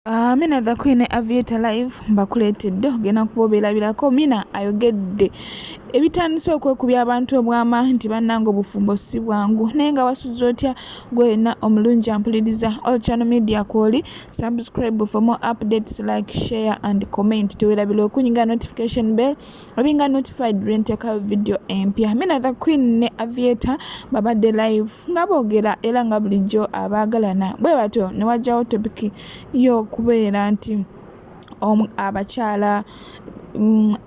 Mina the Queen Aviator live mbakuleetedde ogenda kuboberabirako. Mina ayogedde ebitandise okwekubya abantu obwama nti bannange obufumbo si bwangu naye nga wasuze otya gwena omulungi ampuliriza all channel media kwoli subscribe for more updates, like, share and comment. Tewerabira okunyiga notification bell obinga notified lwenteka video empya. Mina the Queen ne Aviator babadde live nga boogera era nga bulijjo abaagalana bwe batyo ne wajjawo topic yo kubeera nti abakyala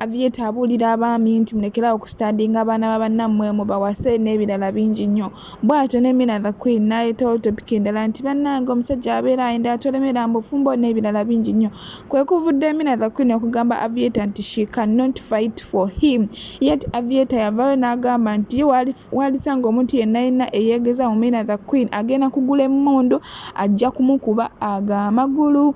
Aviator abuulira abaami nti mulekerawo okustandinga abaana babannammwe mubawase n'ebirala bingi nnyo. Bw'atyo ne Mina the Queen n'aleetawo topic endala nti bannange omusajja abeera ayenda atolemera mbufumbo n'ebirala bingi nnyo. Kwe kuvudde Mina the Queen okugamba Aviator nti she cannot fight for him, yet Aviator yavaayo n'agamba nti ye walisanga omuntu yenna yenna eyeegeza mu Mina the Queen agenda kugula emmondo ajja kumukuba amagulu.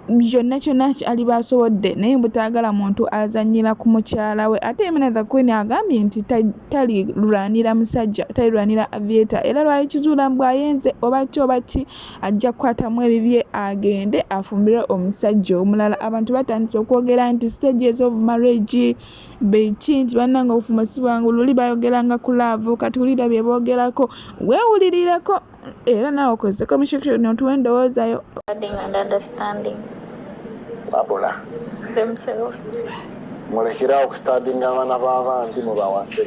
Byonna kyonna ali basobodde naye butaagala muntu azannyira ku mukyala we. Ate Mina the Queen agambye nti talirwanira musajja, talirwanira Aviator era lwakizuula bw'ayenze oba ki ajja kukwatamu ebibye agende afumbire omusajja omulala. Abantu batandise okwogera nti stages of marriage beki nti bannanga obufumbo si bwangu, luli bayogeranga ku laavu kati wulira bye boogerako weewulirireko era naawe okozeko mushikiro notuwa endowoozayo. And understanding Babula themselves. mulekera okustandinga abaana b'abandi mubawase.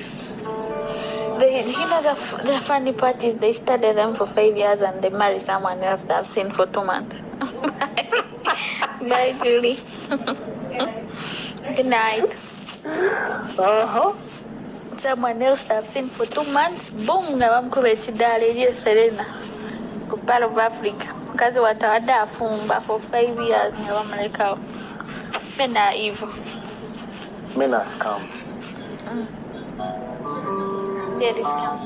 The funny part is they studied them for 5 years and they marry someone else that I've seen for 2 months. Bye, Julie. Good night. Someone else that I've seen for 2 months. Boom, nga bamkuba ekidaala eri Serena ku part of Africa. Mukazi watawadde afumba for 5 years nga bamulekawo. Mena evil. Mena scam. There is scam.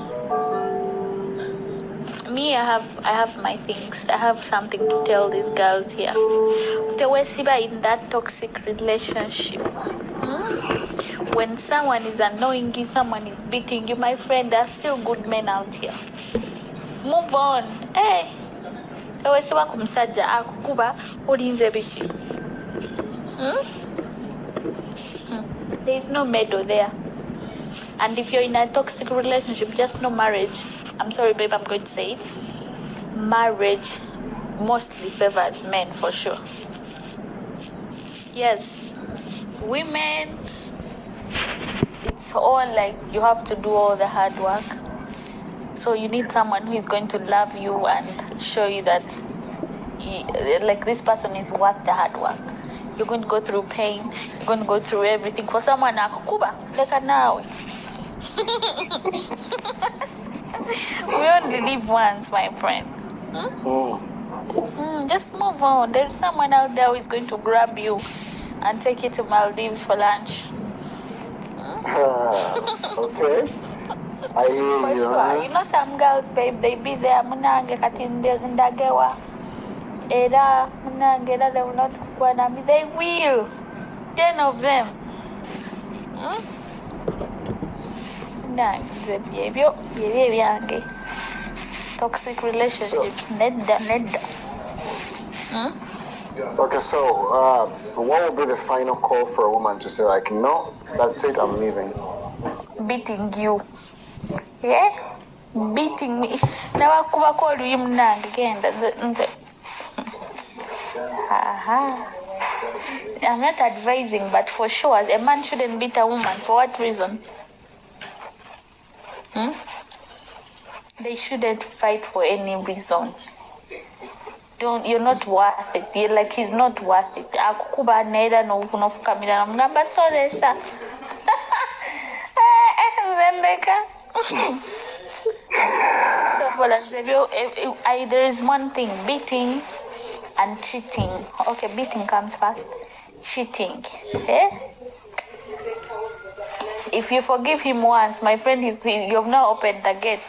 Me, I have my things. I have something to tell these girls here. Tewesiba in that toxic relationship. When someone is annoying you, someone is beating you, my friend, there are still good men out here. Move on. Hey. Tewesiba ku musajja akukuba olinze biki. There is no medal there. And if you're in a toxic relationship, just no marriage. I'm sorry, babe, I'm going to say it. Marriage mostly favors men for sure. Yes, women, it's all like you have to do all the hard work. So you need someone who is going to love you and show you that like this person is worth the hard work. You're going to go through pain. You're going to go through everything. For someone akukuba, leka nawe. We only live once, my friend. Just move on. There's someone out there who is going to grab you and take you to Maldives for lunch. Okay. I hear For you. sure. You know some girls, babe, they be there. Munange kati ndagewa. Era munange era they will not kukwa nami. They will. 10 of them. Nange byebyo byange. Toxic relationships. Nedda. Okay, so what would be the final call for a woman to say like, no, that's it, I'm leaving? Beating you. Yeah? Beating me. Nawakuba ko oluyi munange genda nze. I'm not advising, but for sure, a man shouldn't beat a woman. For what reason? They shouldn't fight for any reason. You're not worth it. You're like, he's not worth it. Akukuba neda no fukamira mgamba sorry sir. Zembeka. So for there is one thing, beating and cheating. Okay, beating comes first. Cheating. Eh? If you forgive him once, my friend, you've now opened the gate.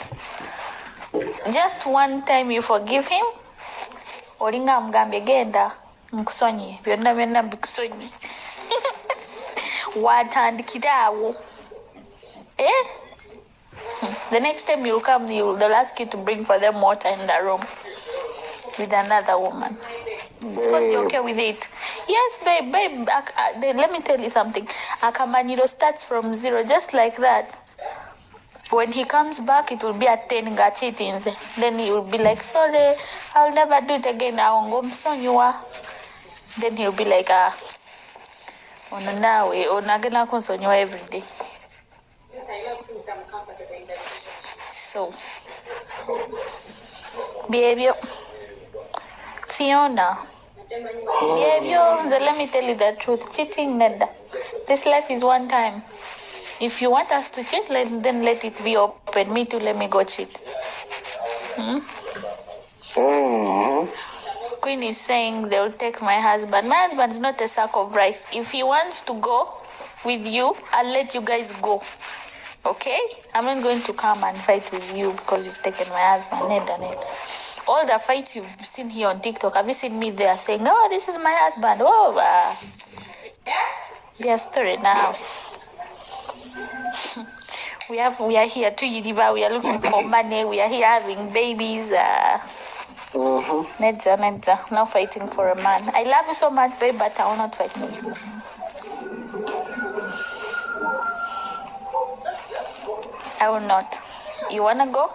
Just one time you forgive him, olinga mgambe genda nkusonyi byonna bikusonyi watandikirawo. The next time you'll come, they'll ask you to bring for them water in the room with another woman. Because you're okay with it. Yes, babe. Let me tell you something. Akamaniro starts from 0, just like that. When he comes back, it will be at 10 cheating. Then he will be like, sorry, I'll never do it again. Then he'll be like, ono nawe onagenda kunsonyiwa every day. So behavior Fiona, behavior, let me tell you the truth, cheating neda. This life is one time. If you want us to cheat, then let it be open. Me too, let me go cheat. Queen is saying they'll take my husband. My husband's not a sack of rice. If he wants to go with you, I'll let you guys go. Okay? I'm not going to come and fight with you because you've taken my husband. All the fights you've seen here on TikTok, have you seen me there saying, oh, this is my husband? Oh, be a story now. We are here to Yidiva. We are looking for money. We are here having babies. Nedza, now fighting for a man. I love you so much, babe, but I will not fight with you. I will not. You wanna go?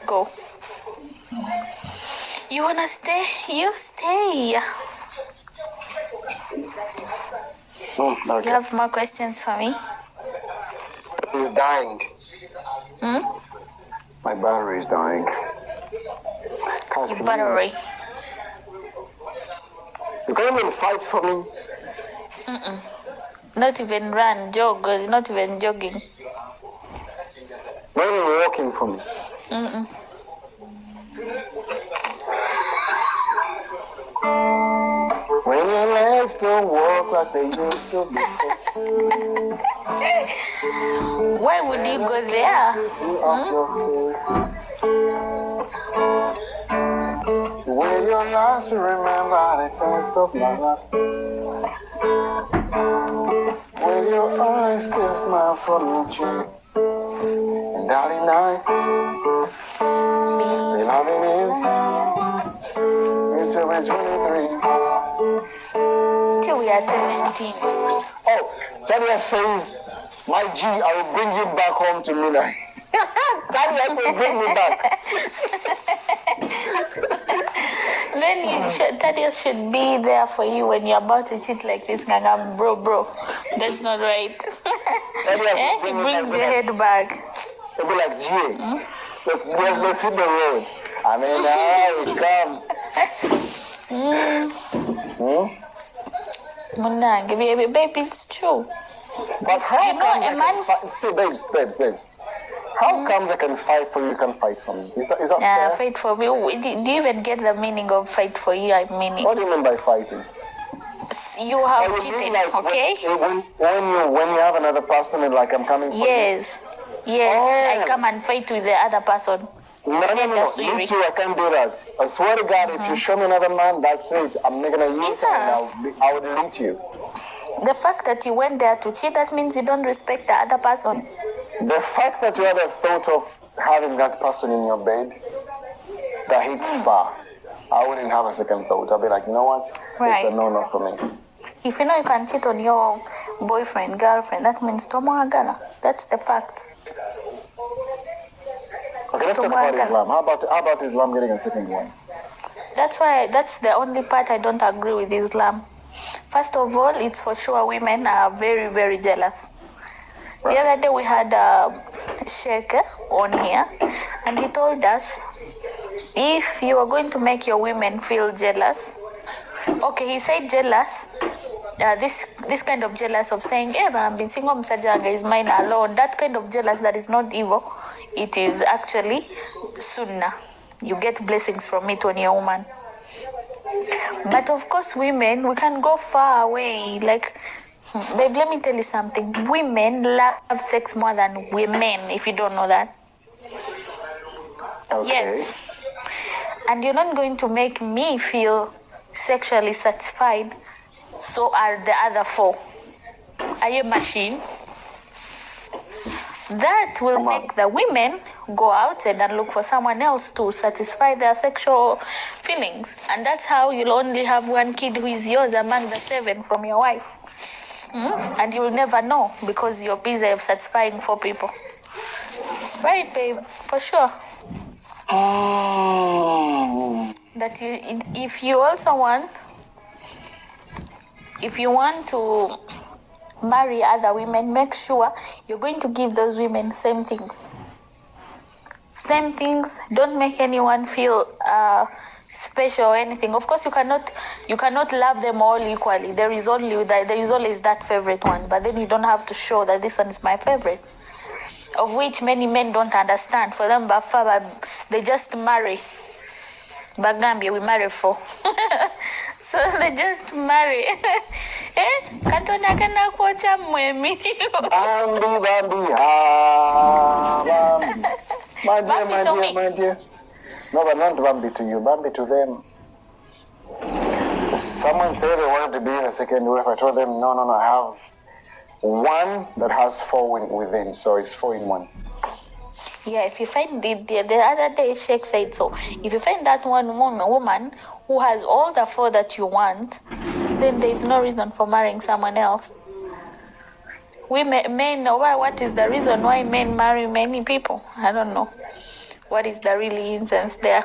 Go. You wanna stay? You stay. Okay. You have more questions for me? He's dying. My battery is dying. Can't see Your battery. You can't even fight for me. Not even run, jog, not even jogging. Not even walking for me. When your legs don't walk like they used to be. Why would you go there? When your last remember the taste of my life. When your eyes still smile from your cheek. And darling, I be loving you. It's over 23. Till we are 17. Oh, Tadia says, my G, I will bring you back home to Mina. Tadia says, bring me back. Then Thaddeus should be there for you when you're about to cheat like this, Ngangam, bro. That's not right. He brings your head back. He'll be like, G, let's hit the road. I mean, come. Munange, baby, it's true. But how You know, come a man- say, babes. How comes I can fight for you, you can fight for me? Is that fair? Fight for me. Do you even get the meaning of fight for you? I mean, What do you mean by fighting? you have You cheated, mean like okay? when you have another person and like I'm coming for you? Yes, Oh. I come and fight with the other person. No. That's Me weird. too, I can't do that. I swear to God, if you show me another man, that's it. I'm not gonna use it and I will delete you. The fact that you went there to cheat, that means you don't respect the other person. The fact that you had a thought of having that person in your bed, that hits far. I wouldn't have a second thought. I'll be like, you know what? Right. It's a no-no for me. If you know you can cheat on your boyfriend, girlfriend, that means Tomoagana. That's the fact. Okay, let's talk about Islam. How about Islam getting a second wife? That's the only part I don't agree with Islam. First of all, it's for sure women are very, very jealous. Right. The other day we had a sheikh on here, and he told us, if you are going to make your women feel jealous, okay, he said jealous, this kind of jealous of saying, I've been single, Msajanga is mine alone, that kind of jealous that is not evil, it is actually sunnah. You get blessings from it when you're a woman. But of course, women, we can go far away. Like, babe, let me tell you something. Women love sex more than women, if you don't know that. Okay. Yes. And you're not going to make me feel sexually satisfied, so are the other four. Are you a machine? That will make the women go out and look for someone else to satisfy their sexual feelings. And that's how you'll only have one kid who is yours among the 7 from your wife. And you'll never know because you're busy of satisfying 4 people. Right, babe? For sure. That if you want to marry other women, make sure you're going to give those women same things. Same things. Don't make anyone feel special or anything. Of course, you cannot love them all equally. There is always that favorite one, but then you don't have to show that this one is my favorite. Of which many men don't understand. For them, they just marry. Bagambia, we marry for. So they just marry. Katona kana kuocha mwemi. Bambi. My dear. No, but not Bambi to you. Bambi to them. Someone said they wanted to be in a second wife. I told them, no, I have one that has 4 within, so it's 4 in 1. Yeah, if you find the other day, Sheikh said so. If you find that one woman who has all the 4 that you want, then there is no reason for marrying someone else. Men, what is the reason why men marry many people? I don't know. What is the real instance there?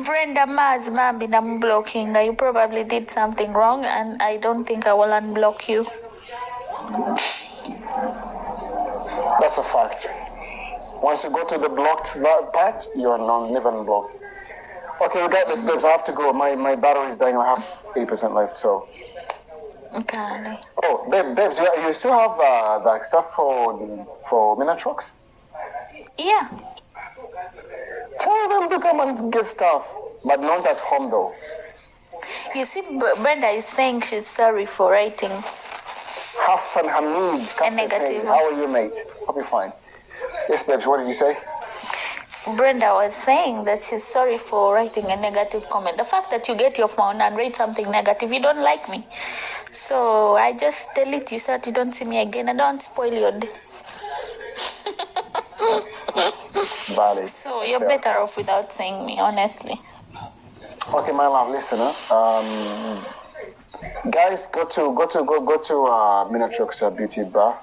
Brenda Maz, Mambi, I'm blocking. You probably did something wrong, and I don't think I will unblock you. That's a fact. Once you go to the blocked part, you are never unblocked. Okay, regardless, babes, I have to go. My battery is dying. I have 8% left, so. Okay. Oh, babes, you still have the stuff for Mina trucks? Yeah. Tell them to come and get stuff, but not at home though. You see, Brenda is saying she's sorry for writing Hassan Hamid, a negative. How are you, mate? Hope you're fine. Yes, babes, what did you say? Brenda was saying that she's sorry for writing a negative comment. The fact that you get your phone and write something negative, you don't like me. So I just delete you so that you don't see me again. I don't spoil your day. Valid. So you're better off without saying me, honestly. Okay, my love, listen, guys, go to Mina Trucks Beauty Bar.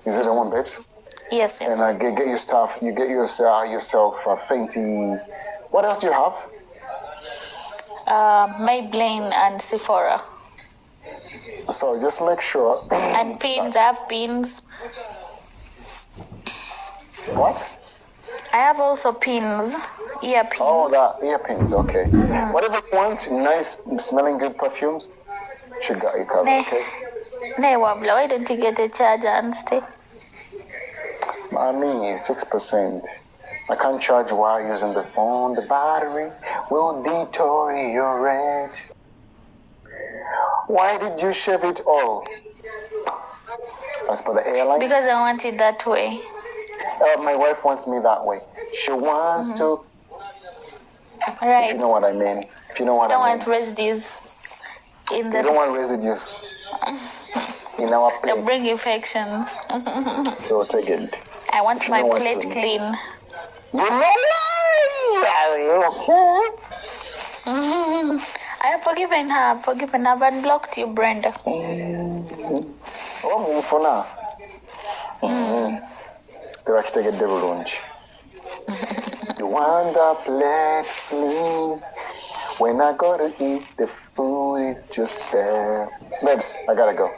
Is it the one, babes? Yes. And get your stuff. You get yourself Fenty. What else do you have? Maybelline and Sephora. So just make sure. And pins. I have pins. What? I have also pins. Ear pins. Oh, that ear pins. Okay. Whatever you want, nice smelling good perfumes. She got you covered. Okay. Why don't you get a charger and stay? Mommy, 6%. I can't charge while using the phone. The battery will deteriorate. Why did you shave it all? As per the airline? Because I want it that way. My wife wants me that way. She wants to. Right. If you know what I mean. If you know what I mean. I don't want residues in the. You don't want residues in our plate. They'll bring infections. So take it. I want my plate clean. You know why? Are you okay? I have forgiven her. I've unblocked you, Brenda. Oh, move for now. Tebakiteegedde bulungi. You want the plate clean. When I go to eat, the food is just there. Babes, I gotta go.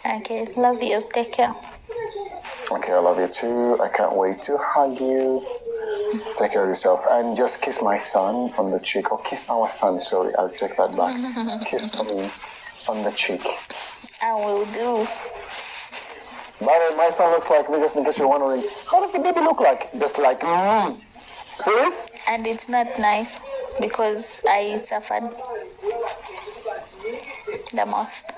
Okay, love you. Take care. Okay, I love you too. I can't wait to hug you. Take care of yourself. And just kiss my son on the cheek. Or kiss our son, sorry. I'll take that back. Kiss me on the cheek. I will do. By the way, my son looks like me, just in case you're wondering. How does the baby look like? Just like me. See this? And it's not nice because I suffered the most.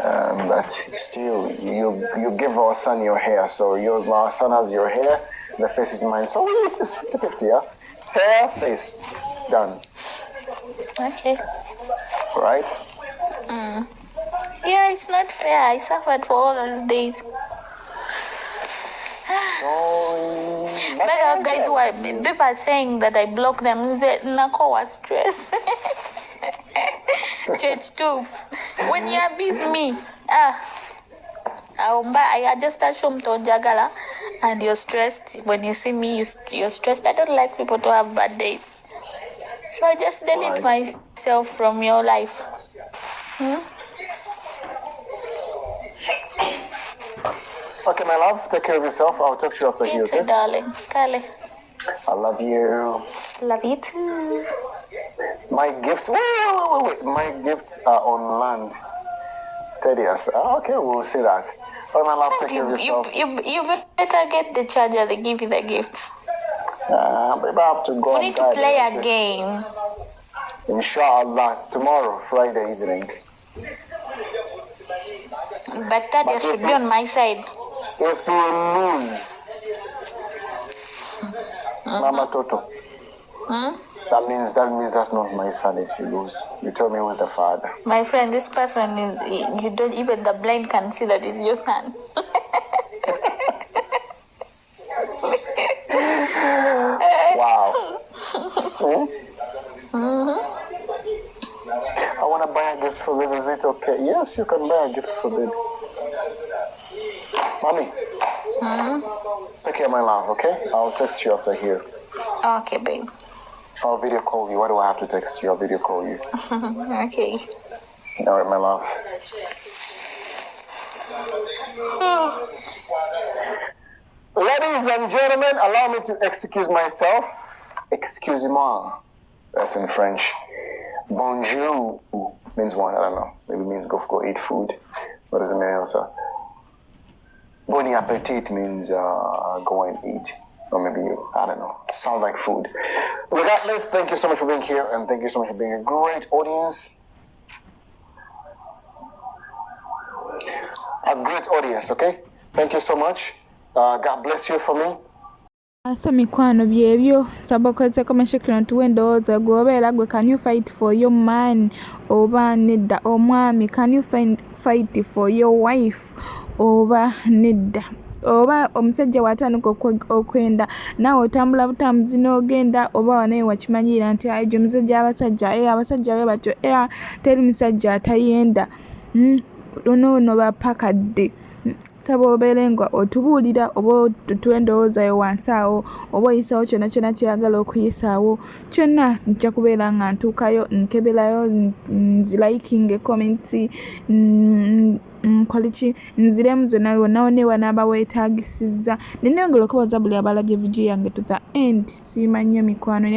But still, you give our son your hair, so our son has your hair, the face is mine. So it's 50-50, yeah? Hair, face, done. Okay. Right? Yeah, it's not fair. I suffered for all those days. sorry. But guys, why people are saying that I block them? Nako was stress. Church too. When you abuse me, I just assume to jagala, and you're stressed. When you see me, you're stressed. I don't like people to have bad days, so I just delete myself from your life. Okay, my love, take care of yourself. I'll talk to you after here, okay? Darling. Kale. I love you. Love you too. My gifts, wait. My gifts are on land. Tedious. Okay, we'll see that. Oh, my love, take care of yourself. You better get the charger. They give you the gifts. Babe, I have to go. We need to play a game. Inshallah, tomorrow, Friday evening. But Tadia should be on my side. If you lose, Mama Toto, that means that's not my son. If you lose, you tell me who's the father. My friend, this person is, you don't even, the blind can see that it's your son. Wow. I want to buy a gift for baby. Is it okay? Yes, you can buy a gift for baby. Mommy. Take care, my love, okay? I'll text you after here. Okay, babe. I'll video call you. Why do I have to text you? I'll video call you. Okay. All right, my love. Ladies and gentlemen, allow me to excuse myself. Excusez-moi. That's in French. Bonjour means one. I don't know. Maybe it means go eat food. What does it mean also? Bon appetit means go and eat. Or maybe I don't know. Sound like food. Regardless, thank you so much for being here, and thank you so much for being a great audience. A great audience, okay? Thank you so much. God bless you for me. So mikwano byebyo sabakoze komashekino tuwendooza gwobeera gwe, can you fight for your man oba nedda omwami, can you fight for your wife oba nedda, oba omusajja watandika okwenda naawe otambula butambuzi n'ogenda, oba wanaye wakimanyira nti ejo musajja abasajja we batyo teri musajja atayenda ono bapakadde. Saba obeere nga otubuulira oba twendowoozayo wansi awo, oba oyisaawo kyonna kyonna kyoyagala okuyisaawo, kyonna nja kubeera nga ntuukayo nkeberayo, nzilaikinge komenti, nkoleki nziremu zonna wonna newa weetaagisizza. Neneyongera okubaza buli abalabye vidiyo yange to the end. Nsiima nnyo mikwano,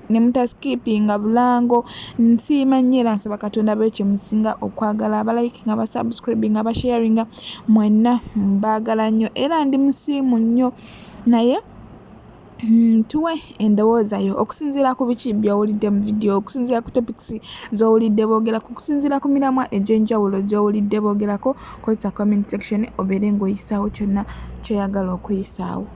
ne mutaskipinga bulango. Nsiima nnyo era nsaba Katonda abeeyo kye musinga okwagala, abalaikinga, abasubscribinga, abasharinga, mwenna mbaagala nnyo era ndi musiimu nnyo. Naye tuwe endowooza yo okusinziira ku biki by'owulidde mu vidiyo, okusinziira ku topics z'owulidde boogerako, okusinziira ku miramwa egy'enjawulo gy'owulidde boogerako. Kozesa comment section obeere ng'oyisaawo kyonna ky'oyagala okuyisaawo.